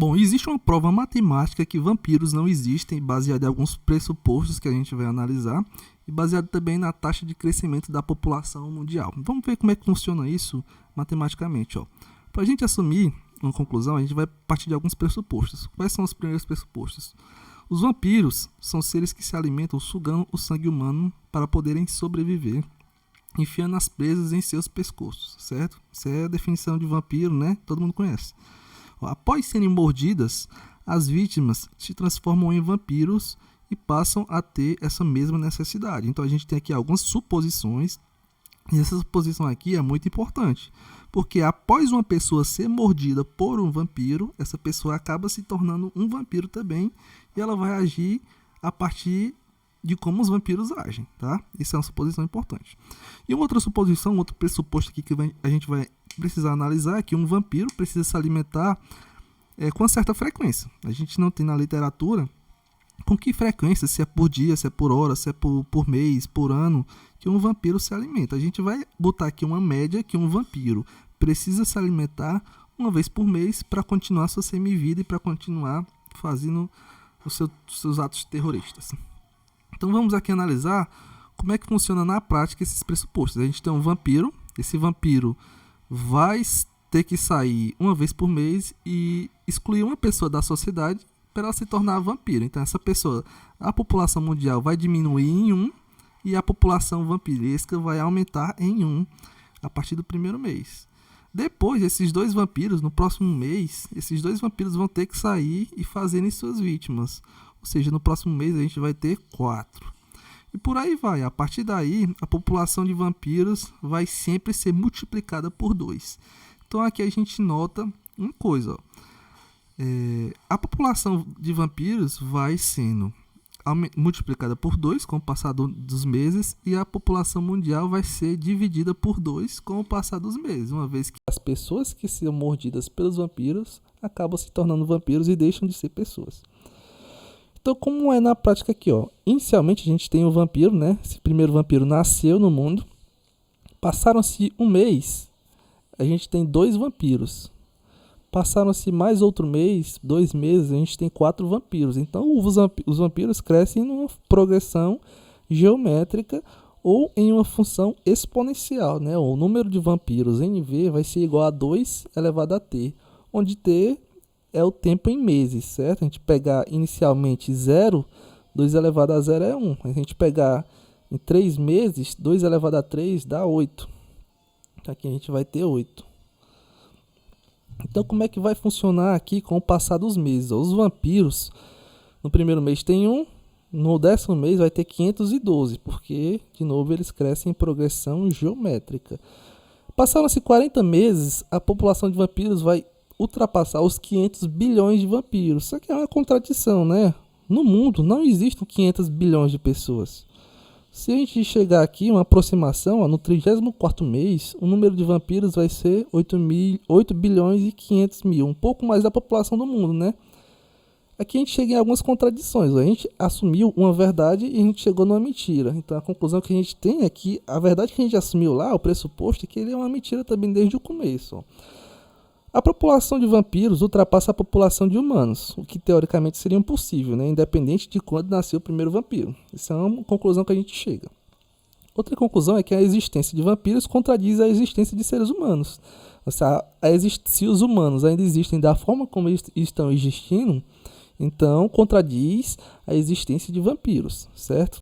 Bom, existe uma prova matemática que vampiros não existem, baseada em alguns pressupostos que a gente vai analisar, e baseado também na taxa de crescimento da população mundial. Vamos ver como é que funciona isso matematicamente. Para a gente assumir uma conclusão, a gente vai partir de alguns pressupostos. Quais são os primeiros pressupostos? Os vampiros são seres que se alimentam sugando o sangue humano para poderem sobreviver, enfiando as presas em seus pescoços, certo? Essa é a definição de vampiro, né? Todo mundo conhece. Após serem mordidas, as vítimas se transformam em vampiros e passam a ter essa mesma necessidade. Então a gente tem aqui algumas suposições, e essa suposição aqui é muito importante, porque após uma pessoa ser mordida por um vampiro, essa pessoa acaba se tornando um vampiro também, e ela vai agir a partir de como os vampiros agem, tá? Isso é uma suposição importante. E uma outra suposição, um outro pressuposto aqui que a gente vai precisar analisar é que um vampiro precisa se alimentar com uma certa frequência. A gente não tem na literatura com que frequência, se é por dia, se é por hora, se é por mês, por ano, que um vampiro se alimenta. A gente vai botar aqui uma média que um vampiro precisa se alimentar uma vez por mês para continuar sua semivida e para continuar fazendo os seus atos terroristas. Então vamos aqui analisar como é que funciona na prática esses pressupostos. A gente tem um vampiro, esse vampiro vai ter que sair uma vez por mês e excluir uma pessoa da sociedade para ela se tornar vampiro. Então essa pessoa, a população mundial vai diminuir em 1 e a população vampiresca vai aumentar em 1 a partir do primeiro mês. Depois, esses dois vampiros, no próximo mês, esses dois vampiros vão ter que sair e fazerem suas vítimas. Ou seja, no próximo mês a gente vai ter 4. E por aí vai. A partir daí, a população de vampiros vai sempre ser multiplicada por 2. Então aqui a gente nota uma coisa. A população de vampiros vai sendo multiplicada por 2 com o passar dos meses, e a população mundial vai ser dividida por 2 com o passar dos meses, uma vez que as pessoas que são mordidas pelos vampiros acabam se tornando vampiros e deixam de ser pessoas. Então, como é na prática aqui, inicialmente a gente tem o vampiro, né? Esse primeiro vampiro nasceu no mundo. Passaram-se um mês, a gente tem 2 vampiros. Passaram-se mais outro mês, 2 meses, a gente tem 4 vampiros. Então, os vampiros crescem em uma progressão geométrica ou em uma função exponencial, né? O número de vampiros em V vai ser igual a 2 elevado a T, onde T é o tempo em meses, certo? A gente pegar inicialmente 0, 2 elevado a 0 é 1. A gente pegar em 3 meses, 2 elevado a 3 dá 8. Aqui a gente vai ter 8. Então, como é que vai funcionar aqui com o passar dos meses? Os vampiros, no primeiro mês tem 1, no 10º mês vai ter 512, porque, de novo, eles crescem em progressão geométrica. Passaram-se 40 meses, a população de vampiros vai ultrapassar os 500 bilhões de vampiros. Isso aqui é uma contradição, né? No mundo não existem 500 bilhões de pessoas. Se a gente chegar aqui, uma aproximação, no 34º mês, o número de vampiros vai ser 8 bilhões e 500 mil, um pouco mais da população do mundo, né? Aqui a gente chega em algumas contradições. A gente assumiu uma verdade e a gente chegou numa mentira. Então a conclusão que a gente tem é que a verdade que a gente assumiu lá, o pressuposto, é que ele é uma mentira também desde o começo. A população de vampiros ultrapassa a população de humanos, o que teoricamente seria impossível, né? Independente de quando nasceu o primeiro vampiro. Essa é uma conclusão que a gente chega. Outra conclusão é que a existência de vampiros contradiz a existência de seres humanos. Ou seja, se os humanos ainda existem da forma como eles estão existindo, então contradiz a existência de vampiros, certo?